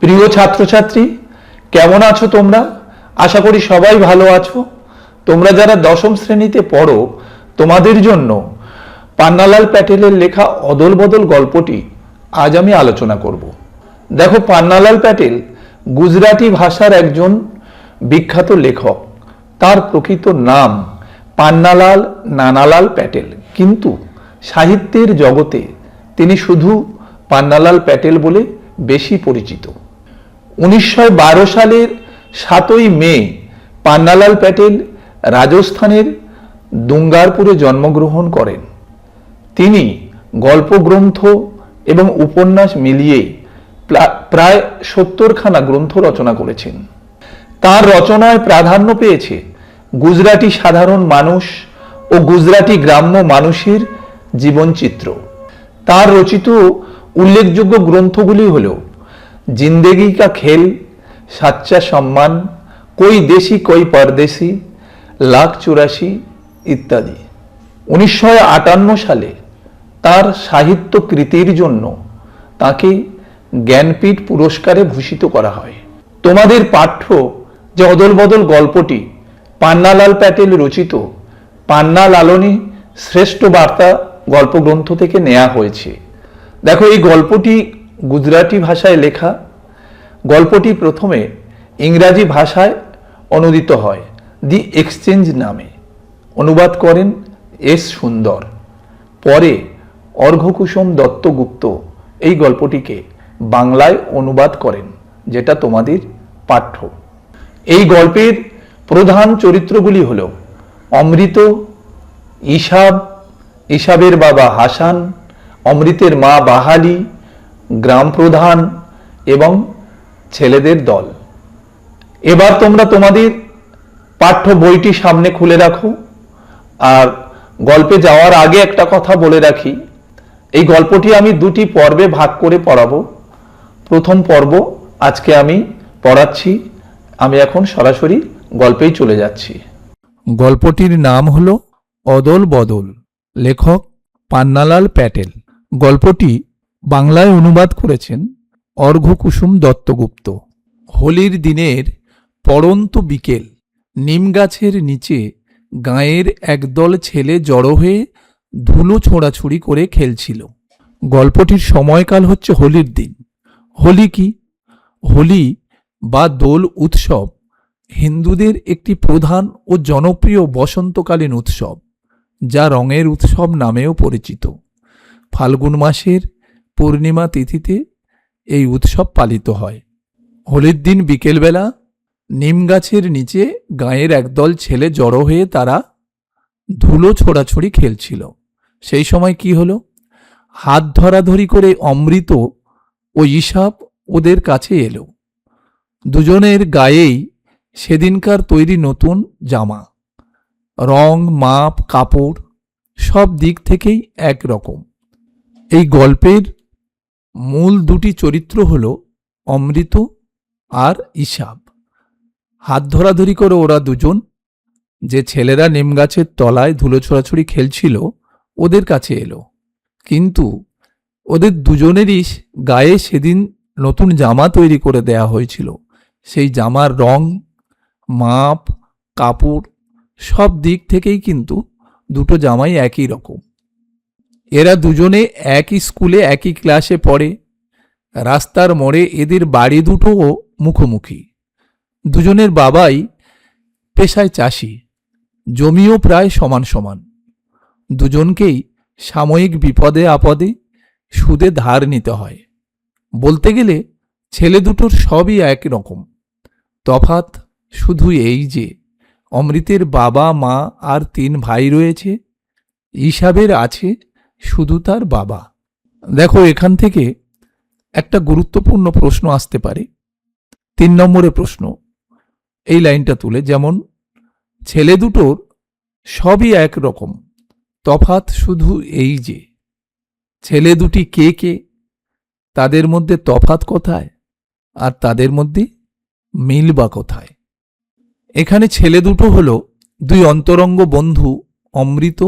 প্রিয় ছাত্রছাত্রী, কেমন আছো তোমরা? আশা করি সবাই ভালো আছো। তোমরা যারা দশম শ্রেণীতে পড়ো, তোমাদের জন্য পান্নালাল প্যাটেলের লেখা অদল বদল গল্পটি আজ আমি আলোচনা করব। দেখো, পান্নালাল প্যাটেল গুজরাটি ভাষার একজন বিখ্যাত লেখক। তার প্রকৃত নাম পান্নালাল নানালাল প্যাটেল, কিন্তু সাহিত্যের জগতে তিনি শুধু পান্নালাল প্যাটেল বলে বেশি পরিচিত। 1912 সালের 7ই মে পান্নালাল প্যাটেল রাজস্থানের দুঙ্গারপুরে জন্মগ্রহণ করেন। তিনি গল্পগ্রন্থ এবং উপন্যাস মিলিয়ে প্রায় 70খানা গ্রন্থ রচনা করেছেন। তার রচনায় প্রাধান্য পেয়েছে গুজরাটি সাধারণ মানুষ ও গুজরাটি গ্রাম্য মানুষের জীবনচিত্র। তার রচিত উল্লেখযোগ্য গ্রন্থগুলি হল জিন্দেগি কা খেল, সাচ্চা সম্মান, কোই দেশি কোই পরদেশি, লাখ চুরাশি ইত্যাদি। 1958 সালে তার সাহিত্য কৃতির জন্য তাকে জ্ঞানপীঠ পুরস্কারে ভূষিত করা হয়। তোমাদের পাঠ্য যে অদল বদল গল্পটি পান্নালাল প্যাটেল রচিত পান্না লালনী শ্রেষ্ঠ বার্তা গল্পগ্রন্থ থেকে নেওয়া হয়েছে। দেখো, এই গল্পটি গুজরাটি ভাষায় লেখা। গল্পটি প্রথমে ইংরাজি ভাষায় অনুদিত হয় দি এক্সচেঞ্জ নামে। অনুবাদ করেন এস সুন্দর। পরে অর্ঘ্যকুসুম দত্তগুপ্ত এই গল্পটিকে বাংলায় অনুবাদ করেন, যেটা তোমাদের পাঠ্য। এই গল্পের প্রধান চরিত্রগুলি হল অমৃত, ইসাব, ইসাবের বাবা হাসান, অমৃতের মা বাহালি, গ্রাম প্রধান এবং ছেলেদের দল। এবার তোমরা তোমাদের পাঠ্য বইটি সামনে খুলে রাখো। আর গল্পে যাওয়ার আগে একটা কথা বলে রাখি, এই গল্পটি আমি দুটি পর্বে ভাগ করে পড়াবো। প্রথম পর্ব আজকে আমি পড়াচ্ছি। আমি এখন সরাসরি গল্পেই চলে যাচ্ছি। গল্পটির নাম হল অদল বদল, লেখক পান্নালাল প্যাটেল। গল্পটি বাংলায় অনুবাদ করেছেন অর্ঘ্যকুসুম দত্তগুপ্ত। হোলির দিনের পড়ন্ত বিকেল, নিম গাছের নিচে গাঁয়ের একদল ছেলে জড়ো হয়ে ধুলো ছোঁড়াছুড়ি করে খেলছিল। গল্পটির সময়কাল হচ্ছে হোলির দিন। হোলি কি? হোলি বা দোল উৎসব হিন্দুদের একটি প্রধান ও জনপ্রিয় বসন্তকালীন উৎসব, যা রঙের উৎসব নামেও পরিচিত। ফাল্গুন মাসের পূর্ণিমা তিথিতে এই উৎসব পালিত হয়। হোলির দিন বিকেলবেলা নিম গাছের নিচে গাঁয়ের একদল ছেলে জড়ো হয়ে তারা ধুলো ছোড়াছুড়ি খেলছিল। সেই সময় কি হলো? হাত ধরাধরি করে অমৃত ও ইসাব ওদের কাছে এলো। দুজনের গায়েই সেদিনকার তৈরি নতুন জামা। রং, মাপ, কাপড় সব দিক থেকেই একরকম। এই গল্পের মূল দুটি চরিত্র হল অমৃত আর ইসাব। হাত ধরাধরি করে ওরা দুজন, যে ছেলেরা নিম গাছের তলায় ধুলো ছোড়াছুড়ি খেলছিল, ওদের কাছে এলো। কিন্তু ওদের দুজনেরই গায়ে সেদিন নতুন জামা তৈরি করে দেয়া হয়েছিল। সেই জামার রং, মাপ, কাপড় সব দিক থেকেই কিন্তু দুটো জামাই একই রকম। এরা দুজনে একই স্কুলে একই ক্লাসে পড়ে। রাস্তার মোড়ে এদের বাড়ি দুটোও মুখোমুখি। দুজনের বাবাই পেশায় চাষি, জমিও প্রায় সমান সমান। দুজনকেই সাময়িক বিপদে আপদে সুদে ধার নিতে হয়। বলতে গেলে ছেলে দুটোর সবই একই রকম। তফাৎ শুধু এই যে অমৃতের বাবা, মা আর 3 ভাই রয়েছে। ইসাবের আছে শুধু তার বাবা। দেখো, এখান থেকে একটা গুরুত্বপূর্ণ প্রশ্ন আসতে পারে। 3 নম্বরের প্রশ্ন এই লাইনটা তুলে, যেমন ছেলে দুটোর সবই একরকম, তফাৎ শুধু এই যে। ছেলে দুটি কে কে? তাদের মধ্যে তফাৎ কোথায়? আর তাদের মধ্যে মিল বা কোথায়? এখানে ছেলে দুটো হল 2 অন্তরঙ্গ বন্ধু, অমৃত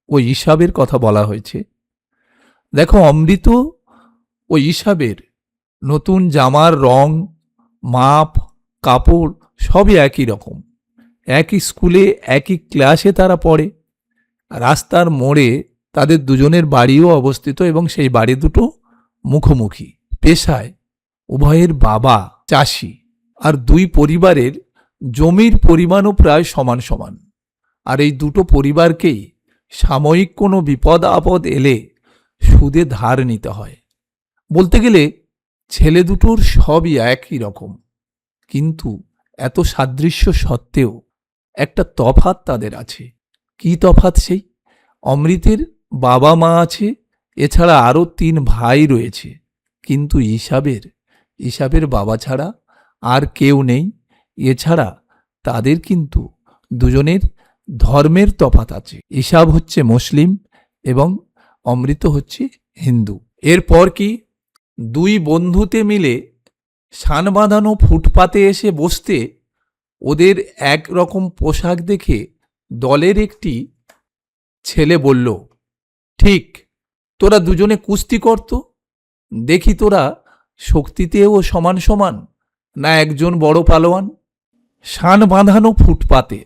ও ইসাবের কথা বলা হয়েছে। দেখো, অমৃত ও ইসাবের নতুন জামার রং, মাপ, কাপড় সবই একই রকম। একই স্কুলে একই ক্লাসে তারা পড়ে। রাস্তার মোড়ে তাদের দুজনের বাড়িও অবস্থিত এবং সেই বাড়ি দুটো মুখোমুখি। পেশায় উভয়ের বাবা চাষি, আর দুই পরিবারের জমির পরিমাণও প্রায় সমান সমান। আর এই দুটো পরিবারকেই সাময়িক কোনো বিপদ আপদ এলে সুদে ধার নিতে হয়। বলতে গেলে ছেলে দুটোর সবই একই রকম, কিন্তু এত সাদৃশ্য সত্ত্বেও একটা তফাৎ তাদের আছে। কি তফাৎ সেই? অমৃতের বাবা মা আছে, এছাড়া আরও 3 ভাই রয়েছে, কিন্তু ঈশাবের বাবা ছাড়া আর কেউ নেই। এছাড়া তাদের কিন্তু দুজনের ধর্মের তফাৎ আছে। ঈশাব হচ্ছে মুসলিম এবং অমৃত হচ্ছে হিন্দু। এরপর কি, দুই বন্ধুতে মিলে সান বাঁধানো ফুটপাতে এসে বসতে ওদের একরকম পোশাক দেখে দলের একটি ছেলে বলল, ঠিক, তোরা দুজনে কুস্তি করত, দেখি তোরা শক্তিতেও সমান সমান, না একজন বড় পালোয়ান। সান বাঁধানো ফুটপাতে,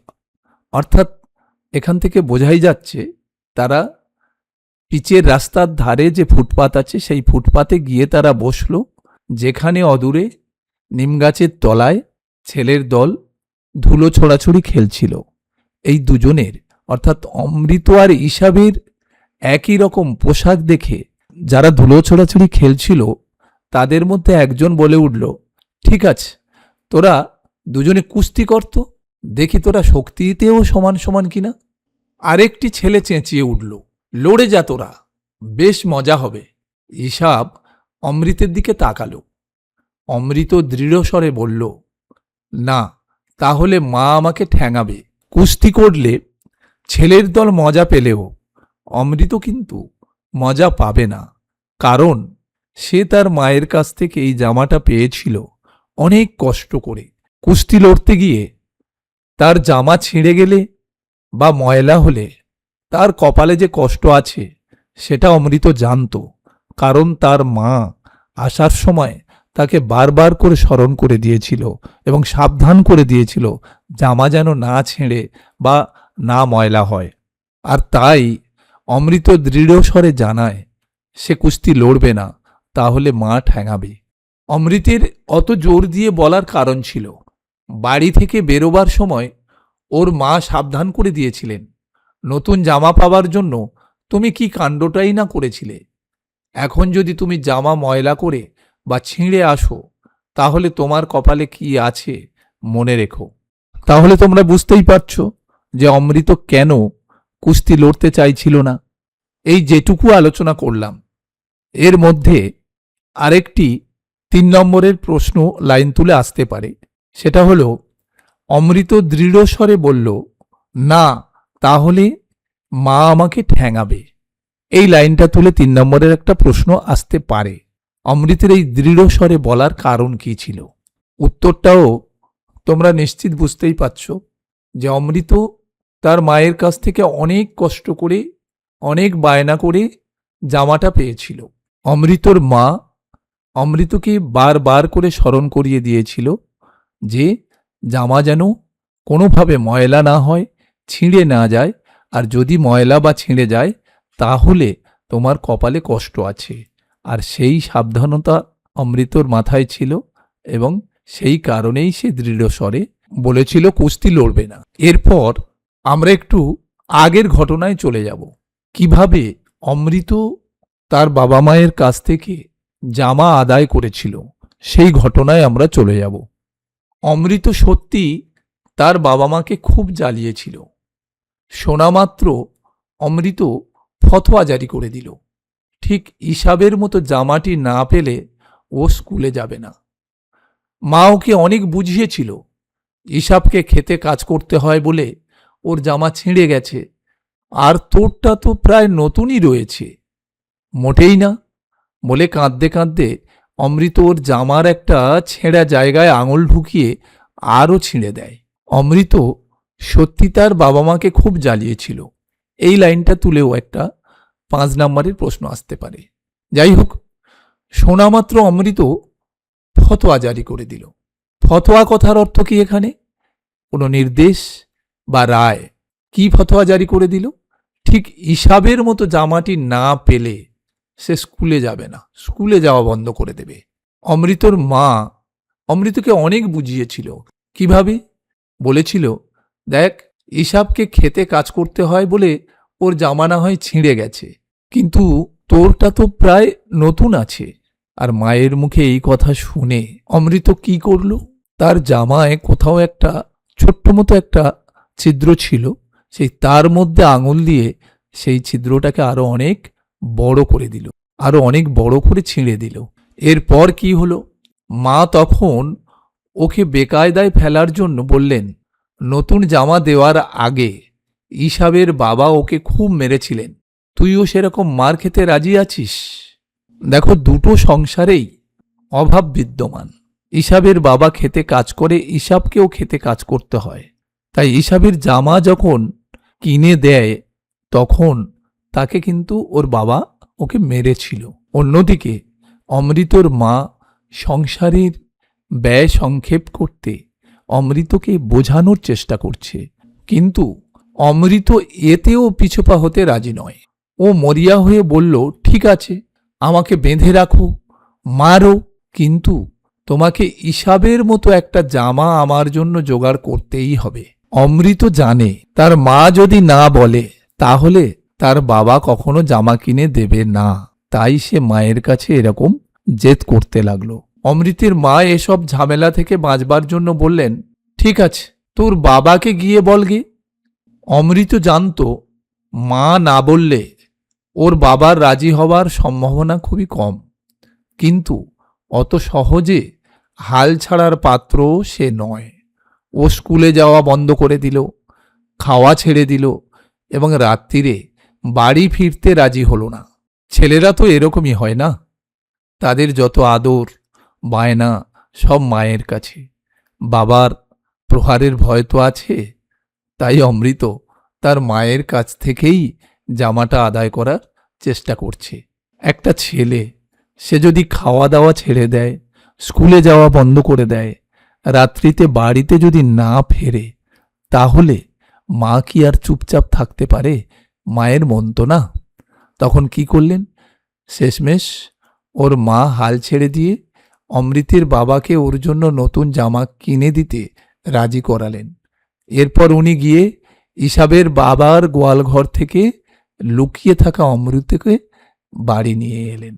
অর্থাৎ এখান থেকে বোঝাই যাচ্ছে তারা পিচের রাস্তার ধারে যে ফুটপাত আছে সেই ফুটপাতে গিয়ে তারা বসল, যেখানে অদূরে নিমগাছের তলায় ছেলের দল ধুলো ছোড়াছুড়ি খেলছিল। এই দুজনের, অর্থাৎ অমৃত আর ঈশাবের একই রকম পোশাক দেখে যারা ধুলো ছোড়াছুড়ি খেলছিল তাদের মধ্যে একজন বলে উঠল, ঠিক আছে, তোরা দুজনে কুস্তি করত, দেখি তোরা শক্তিতেও সমান সমান কিনা। আরেকটি ছেলে চেঁচিয়ে উঠল, লড়ে যা তোরা, বেশ মজা হবে। ঈশাব অমৃতের দিকে তাকালো। অমৃত দৃঢ় স্বরে বলল, না, তাহলে মা আমাকে ঠ্যাঙাবে। কুস্তি করলে ছেলের দল মজা পেলেও অমৃত কিন্তু মজা পাবে না, কারণ সে তার মায়ের কাছ থেকে এই জামাটা পেয়েছিল অনেক কষ্ট করে। কুস্তি লড়তে গিয়ে তার জামা ছিঁড়ে গেলে বা ময়লা হলে তার কপালে যে কষ্ট আছে সেটা অমৃত জানত, কারণ তার মা আসার সময় তাকে বারবার করে স্মরণ করে দিয়েছিল এবং সাবধান করে দিয়েছিল জামা যেন না ছেঁড়ে বা না ময়লা হয়। আর তাই অমৃত দৃঢ় স্বরে জানায় সে কুস্তি লড়বে না, তাহলে মা ঠ্যাঙাবে। অমৃতের অত জোর দিয়ে বলার কারণ ছিল, বাড়ি থেকে বেরোবার সময় ওর মা সাবধান করে দিয়েছিলেন, নতুন জামা পাবার জন্য তুমি কি কাণ্ডটাই না করেছিলে। এখন যদি তুমি জামা ময়লা করে বা ছিঁড়ে আসো, তাহলে তোমার কপালে কি আছে মনে রেখো। তাহলে তোমরা বুঝতেই পারছ যে অমৃত কেন কুস্তি লড়তে চাইছিল না। এই যেটুকু আলোচনা করলাম, এর মধ্যে আরেকটি 3 নম্বরের প্রশ্ন লাইন তুলে আসতে পারে। সেটা হলো, অমৃত দৃঢ় স্বরে বলল, না, তাহলে মা আমাকে ঠ্যাঙাবে। এই লাইনটা তুলে 3 নম্বরের একটা প্রশ্ন আসতে পারে। অমৃতের এই দৃঢ় স্বরে বলার কারণ কি ছিল? উত্তরটাও তোমরা নিশ্চিত বুঝতেই পারছ যে অমৃত তার মায়ের কাছ থেকে অনেক কষ্ট করে, অনেক বায়না করে জামাটা পেয়েছিল। অমৃতর মা অমৃতকে বারবার করে স্মরণ করিয়ে দিয়েছিল যে জামা যেন কোনোভাবে ময়লা না হয়, ছিঁড়ে না যায়, আর যদি ময়লা বা ছিঁড়ে যায় তাহলে তোমার কপালে কষ্ট আছে। আর সেই সাবধানতা অমৃতর মাথায় ছিল এবং সেই কারণেই সে দৃঢ় স্বরে বলেছিল কুস্তি লড়বে না। এরপর আমরা একটু আগের ঘটনায় চলে যাব, কিভাবে অমৃত তার বাবা মায়ের কাছ থেকে জামা আদায় করেছিল সেই ঘটনায় আমরা চলে যাব। অমৃত সত্যি তার বাবা মাকে খুব জ্বালিয়েছিল। শোনামাত্র অমৃত ফতোয়া জারি করে দিল, ঠিক ঈশাবের মতো জামাটি না পেলে ও স্কুলে যাবে না। মা ওকে অনেক বুঝিয়েছিল, ঈশাবকে খেতে কাজ করতে হয় বলে ওর জামা ছিঁড়ে গেছে, আর তোরটা তো প্রায় নতুনই রয়েছে। মোটেই না বলে কাঁদতে কাঁদতে অমৃত ওর জামার একটা ছেঁড়া জায়গায় আঙুল ঢুকিয়ে আরও ছিঁড়ে দেয়। অমৃত সত্যি তার বাবা মাকে খুব জ্বালিয়েছিল। এই লাইনটা তুলেও একটা 5 নম্বরের প্রশ্ন আসতে পারে। যাই হোক, শোনামাত্র অমৃত ফতোয়া জারি করে দিল। ফতোয়া কথার অর্থ কি এখানে? কোনো নির্দেশ বা রায়। কি ফতোয়া জারি করে দিল? ঠিক হিসাবের মতো জামাটি না পেলে সে স্কুলে যাবে না, স্কুলে যাওয়া বন্ধ করে দেবে। অমৃতর মা অমৃতকে অনেক বুঝিয়েছিল। কিভাবে? বলেছিল, দেখ, হিসাবকে খেতে কাজ করতে হয় বলে ওর জামা না হয় ছিঁড়ে গেছে, কিন্তু তোরটা তো প্রায় নতুন আছে। আর মায়ের মুখে এই কথা শুনে অমৃত কি করল? তার জামায় কোথাও একটা ছোট্ট মতো একটা ছিদ্র ছিল, সেই তার মধ্যে আঙুল দিয়ে সেই ছিদ্রটাকে আরো অনেক বড় করে দিল, আরো অনেক বড় করে ছিঁড়ে দিল। এরপর কি হলো? মা তখন ওকে বেকায়দায় ফেলার জন্য বললেন, নতুন জামা দেওয়ার আগে ইসাবের বাবা ওকে খুব মেরেছিলেন, তুইও সেরকম মার খেতে রাজি আছিস? দেখো, দুটো সংসারেই অভাব বিদ্যমান। ইসাবের বাবা খেতে কাজ করে, ইসাবকেও খেতে কাজ করতে হয়। তাই ইসাবের জামা যখন কিনে দেয় তখন তাকে কিন্তু ওর বাবা ওকে মেরেছিল। অন্যদিকে অমৃতর মা সংসারের ব্যয় সংক্ষেপ করতে অমৃতকে বোঝানোর চেষ্টা করছে, কিন্তু অমৃত এতেও পিছুপা হতে রাজি নয়। ও মরিয়া হয়ে বলল, ঠিক আছে, আমাকে বেঁধে রাখো, মারো, কিন্তু তোমাকে ইসাবের মতো একটা জামা আমার জন্য জোগাড় করতেই হবে। অমৃত জানে তার মা যদি না বলে তাহলে তার বাবা কখনো জামা কিনে দেবে না, তাই সে মায়ের কাছে এরকম জেদ করতে লাগলো। অমৃতের মা এসব ঝামেলা থেকে বাঁচবার জন্য বললেন, ঠিক আছে, তোর বাবাকে গিয়ে বলগে। অমৃত জানত মা না বললে ওর বাবার রাজি হওয়ার সম্ভাবনা খুবই কম, কিন্তু অত সহজে হাল ছাড়ার পাত্র সে নয়। ও স্কুলে যাওয়া বন্ধ করে দিল, খাওয়া ছেড়ে দিল এবং রাত্রিরে বাড়ি ফিরতে রাজি হলো না। ছেলেরা তো এরকমই হয় না, তাদের যত আদর বায়না সব মায়ের কাছে। বাবার প্রহারের ভয় তো আছে, তাই অমৃত তার মায়ের কাছ থেকেই জামাটা আদায় করার চেষ্টা করছে। একটা ছেলে, সে যদি খাওয়া দাওয়া ছেড়ে দেয়, স্কুলে যাওয়া বন্ধ করে দেয়, রাত্রিতে বাড়িতে যদি না ফেরে, তাহলে মা কি আর চুপচাপ থাকতে পারে? মায়ের মন তো না। তখন কি করলেন? শেষমেশ ওর মা হাল ছেড়ে দিয়ে অমৃতের বাবাকে ওর জন্য নতুন জামা কিনে দিতে রাজি করালেন। এরপর উনি গিয়ে ইসাবের বাবার গোয়ালঘর থেকে লুকিয়ে থাকা অমৃতকে বাড়ি নিয়ে এলেন।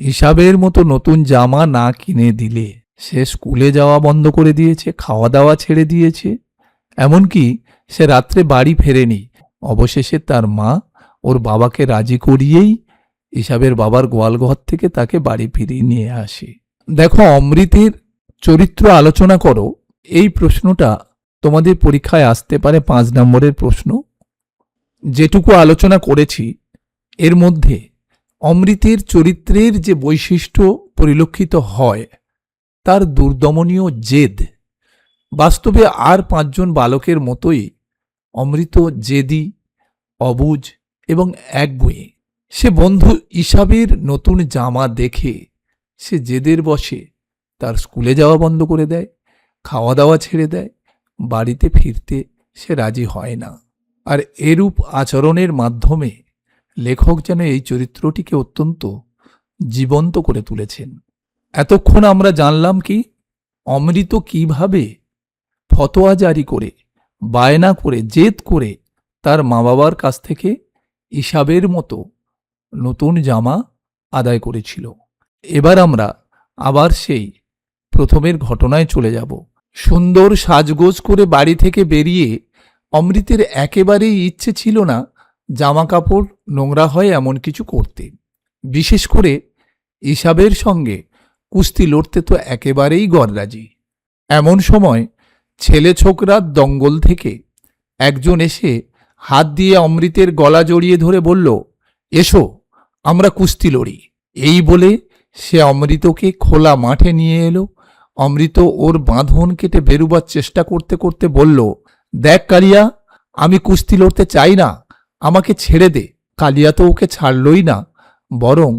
ইসাবের মতো নতুন জামা না কিনে দিলে সে স্কুলে যাওয়া বন্ধ করে দিয়েছে, খাওয়া দাওয়া ছেড়ে দিয়েছে, এমনকি সে রাত্রে বাড়ি ফেরেনি। অবশেষে তার মা ওর বাবাকে রাজি করিয়েই ইসাবের বাবার গোয়ালঘর থেকে তাকে বাড়ি ফিরিয়ে নিয়ে আসে। দেখো, অমৃতের চরিত্র আলোচনা করো, এই প্রশ্নটা তোমাদের পরীক্ষায় আসতে পারে 5 নম্বরের প্রশ্ন। যেটুকু আলোচনা করেছি এর মধ্যে অমৃতের চরিত্রের যে বৈশিষ্ট্য পরিলক্ষিত হয় তার দুর্দমনীয় জেদ, বাস্তবে আর 5 জন বালকের মতোই অমৃত জেদি, অবুঝ এবং একগুঁয়ে। সে বন্ধু ইসাবের নতুন জামা দেখে সে জেদের বশে তার স্কুলে যাওয়া বন্ধ করে দেয়, খাওয়া দাওয়া ছেড়ে দেয়, বাড়িতে ফিরতে সে রাজি হয় না। আর এরূপ আচরণের মাধ্যমে লেখক যেন এই চরিত্রটিকে অত্যন্ত জীবন্ত করে তুলেছেন। এতক্ষণ আমরা জানলাম কি অমৃত কিভাবে ফতোয়া জারি করে, বায়না করে, জেদ করে তার মা বাবার কাছ থেকে ইসাবের মতো নতুন জামা আদায় করেছিল। এবার আমরা আবার সেই প্রথমের ঘটনায় চলে যাব। সুন্দর সাজগোজ করে বাড়ি থেকে বেরিয়ে অমৃতের একেবারেই ইচ্ছে ছিল না জামা কাপড় নোংরা হয় এমন কিছু করতে। বিশেষ করে ইসাবের সঙ্গে কুস্তি লড়তে তো একেবারেই গররাজি। এমন সময় ছেলে ছোকরার দঙ্গল থেকে একজন এসে হাত দিয়ে অমৃতের গলা জড়িয়ে ধরে বলল, এসো, আমরা কুস্তি লড়ি। এই বলে সে অমৃতকে খোলা মাঠে নিয়ে এলো। অমৃত ওর বাঁধন কেটে বেরুবার চেষ্টা করতে করতে বলল, দেখ কালিয়া, আমি কুস্তি লড়তে চাই না, আমাকে ছেড়ে দে। কালিয়া তো ওকে ছাড়লই না, বরং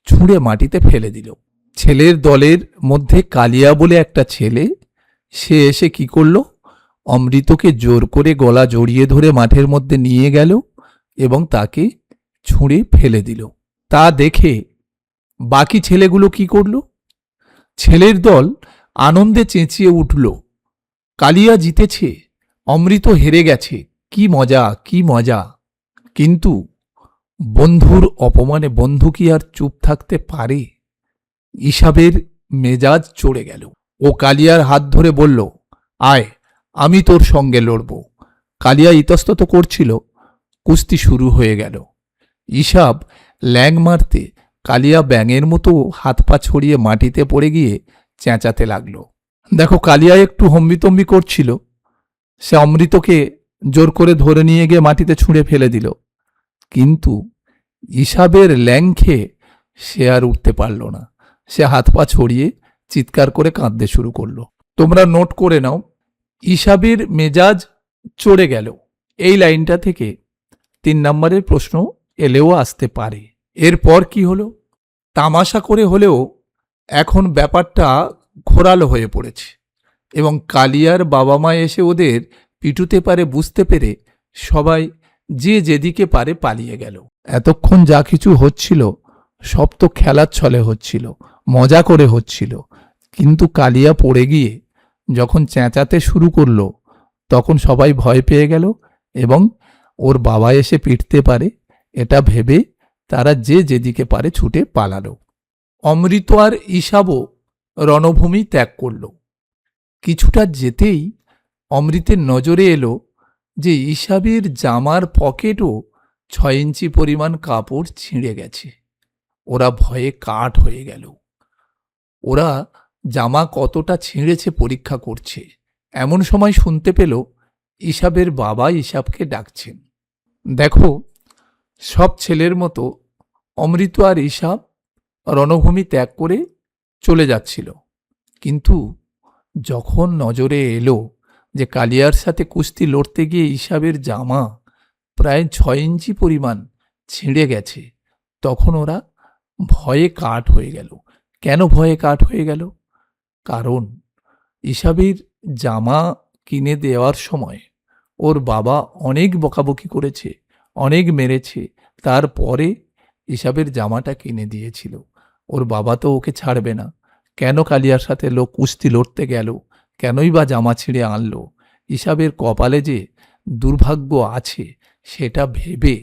ছুঁড়ে মাটিতে ফেলে দিল। ছেলের দলের মধ্যে কালিয়া বলে একটা ছেলে, সে এসে কি করল, অমৃতকে জোর করে গলা জড়িয়ে ধরে মাঠের মধ্যে নিয়ে গেল এবং তাকে ছুঁড়ে ফেলে দিল। তা দেখে বাকি ছেলেগুলো কি করল, ছেলের দল আনন্দে চেঁচিয়ে উঠল, কালিয়া জিতেছে, অমৃত হেরে গেছে, কি মজা কি মজা। কিন্তু বন্ধুর অপমানে বন্ধু কি আর চুপ থাকতে পারে? ইসাবের মেজাজ চড়ে গেল। ও কালিয়ার হাত ধরে বলল, আয় আমি তোর সঙ্গে লড়ব। কালিয়া ইতস্তত করছিল, কুস্তি শুরু হয়ে গেল। ইসাব ল্যাং মারতে কালিয়া ব্যাঙের মতো হাত পা ছড়িয়ে মাটিতে পড়ে গিয়ে চেঁচাতে লাগল। দেখো, কালিয়া একটু হম্বিতম্বি করছিল, সে অমৃতকে জোর করে ধরে নিয়ে গিয়ে মাটিতে ছুঁড়ে ফেলে দিল। কিন্তু ইসাবের ল্যাং খেয়ে সে আর উঠতে পারল না। সে হাত পা ছড়িয়ে চিৎকার করে কাঁদতে শুরু করলো। তোমরা নোট করে নাও, ইসাবের মেজাজ চড়ে গেল। এই লাইনটা থেকে 3 নম্বরের প্রশ্ন এলেও আসতে পারে। এরপর কি হলো? তামাশা করে হলেও এখন ব্যাপারটা ঘোরালো হয়ে পড়েছে এবং কালিয়ার বাবা মা এসে ওদের পিটুতে পারে বুঝতে পেরে সবাই যে যেদিকে পারে পালিয়ে গেল। এতক্ষণ যা কিছু হচ্ছিল সব তো খেলার ছলে হচ্ছিল, মজা করে হচ্ছিল। কিন্তু কালিয়া পড়ে গিয়ে যখন চেঁচাতে শুরু করলো তখন সবাই ভয় পেয়ে গেল এবং ওর বাবা এসে পিটতে পারে এটা ভেবে তারা যে যেদিকে পারে ছুটে পালালো। অমৃত আর ইসাবও রণভূমি ত্যাগ করল। কিছুটা যেতেই অমৃতের নজরে এলো যে ইসাবের জামার পকেটও 6 ইঞ্চি পরিমাণ কাপড় ছিঁড়ে গেছে। ওরা ভয়ে কাঠ হয়ে গেল। ওরা জামা কতটা ছিঁড়েছে পরীক্ষা করছে। এমন সময় শুনতে পেল ইসাবের বাবা ইসাবকে ডাকছেন। দেখো, সব ছেলের মতো অমৃত আর ইসাব রণভূমি ত্যাগ করে চলে যাচ্ছিল। কিন্তু যখন নজরে এলো যে কালিয়ার সাথে কুস্তি লড়তে গিয়ে ইসাবের জামা প্রায় 6 ইঞ্চি পরিমাণ ছিঁড়ে গেছে, তখন ওরা ভয়ে কাঠ হয়ে গেল। কেন ভয়ে কাঠ হয়ে গেল? কারণ ইসাবের জামা কিনে দেওয়ার সময় ওর বাবা অনেক বকাবকি করেছে, অনেক মেরেছে, তারপরে ইসাবের জামাটা কিনে দিয়েছিল। ওর বাবা তো ওকে ছাড়বে না। কেন কালিয়ার সাথে লোক কুস্তি লড়তে গেল, কেনই বা জামা ছিঁড়ে আনলো? ইসাবের কপালে যে দুর্ভাগ্য আছে সেটা ভেবে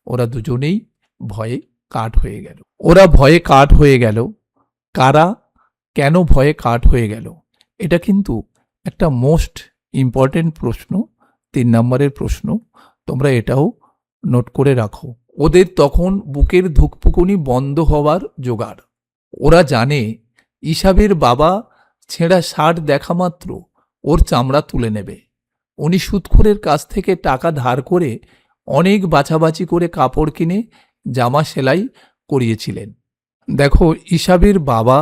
ওরা দুজনেই ভয়ে কাঠ হয়ে গেল। ওরা ভয়ে কাঠ হয়ে গেল। কারা কেন ভয়ে কাঠ হয়ে গেল? এটা কিন্তু একটা মোস্ট ইম্পর্টেন্ট প্রশ্ন, 3 নম্বরের প্রশ্ন। তোমরা এটাও নোট করে রাখো। ওদের তখন বুকের ধুকপুকুনি বন্ধ হওয়ার জোগাড়। ওরা জানে ইসাবের বাবা ছেঁড়া শার্ট দেখা মাত্র ওর চামড়া তুলে নেবে। উনি সুদখোরের কাছ থেকে টাকা ধার করে অনেক বাছাবাছি করে কাপড় কিনে জামা সেলাই করিয়েছিলেন। দেখো, ইসাবের বাবা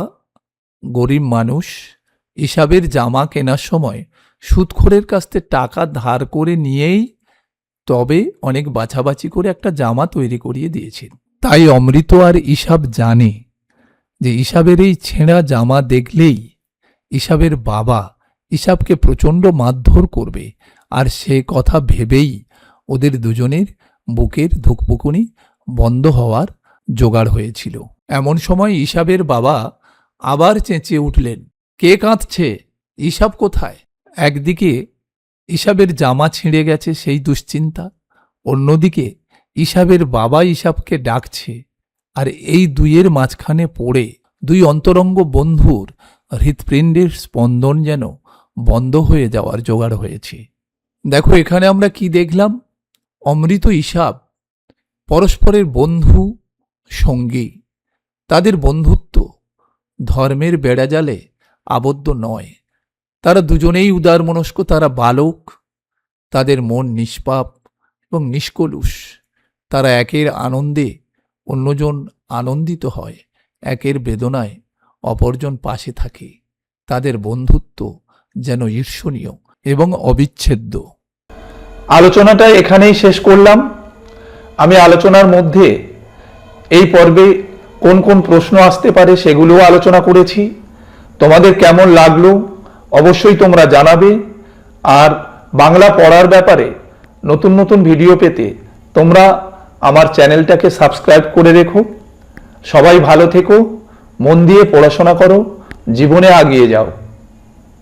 গরিব মানুষ। ইসাবের জামা কেনার সময় সুদখোরের কাছ থেকে টাকা ধার করে নিয়েই তবে অনেক বাছাবাছি করে একটা জামা তৈরি করিয়ে দিয়েছেন। তাই অমৃত আর ইসাব জানে যে ইসাবের এই ছেঁড়া জামা দেখলেই ইসাবের বাবা ইসাবকে প্রচণ্ড মারধর করবে। আর সে কথা ভেবেই ওদের দুজনের বুকের ধুকপুকুনি বন্ধ হওয়ার জোগাড় হয়েছিল। এমন সময় ইসাবের বাবা আবার চেঁচিয়ে উঠলেন, কে কাঁদছে? ইসাব কোথায়? একদিকে ইসাবের জামা ছিঁড়ে গেছে সেই দুশ্চিন্তা, অন্যদিকে ইসাবের বাবা ইসাবকে ডাকছে। আর এই দুইয়ের মাঝখানে পড়ে দুই অন্তরঙ্গ বন্ধুর হৃৎপিণ্ডের স্পন্দন যেন বন্ধ হয়ে যাওয়ার জোগাড় হয়েছে। দেখো, এখানে আমরা কি দেখলাম? অমৃত ইসাব পরস্পরের বন্ধু সঙ্গী। তাদের বন্ধুত্ব ধর্মের বেড়াজালে আবদ্ধ নয়। তারা দুজনেই উদারমনস্ক, তারা বালক, তাদের মন নিষ্পাপ এবং নিষ্কলুষ। তারা একের আনন্দে অন্যজন আনন্দিত হয়, একের বেদনায় অপরজন পাশে থাকে। তাদের বন্ধুত্ব যেন ঈর্ষণীয় এবং অবিচ্ছেদ্য। আলোচনাটা এখানেই শেষ করলাম। আমি আলোচনার মধ্যে এই পর্বে কোন কোন প্রশ্ন আসতে পারে সেগুলোও আলোচনা করেছি। তোমাদের কেমন লাগলো অবশ্যই তোমরা জানাবে। আর বাংলা পড়ার ব্যাপারে নতুন নতুন ভিডিও পেতে তোমরা আমার চ্যানেলটাকে সাবস্ক্রাইব করে রেখো। সবাই ভালো থেকো, মন দিয়ে পড়াশোনা করো, জীবনে এগিয়ে যাও।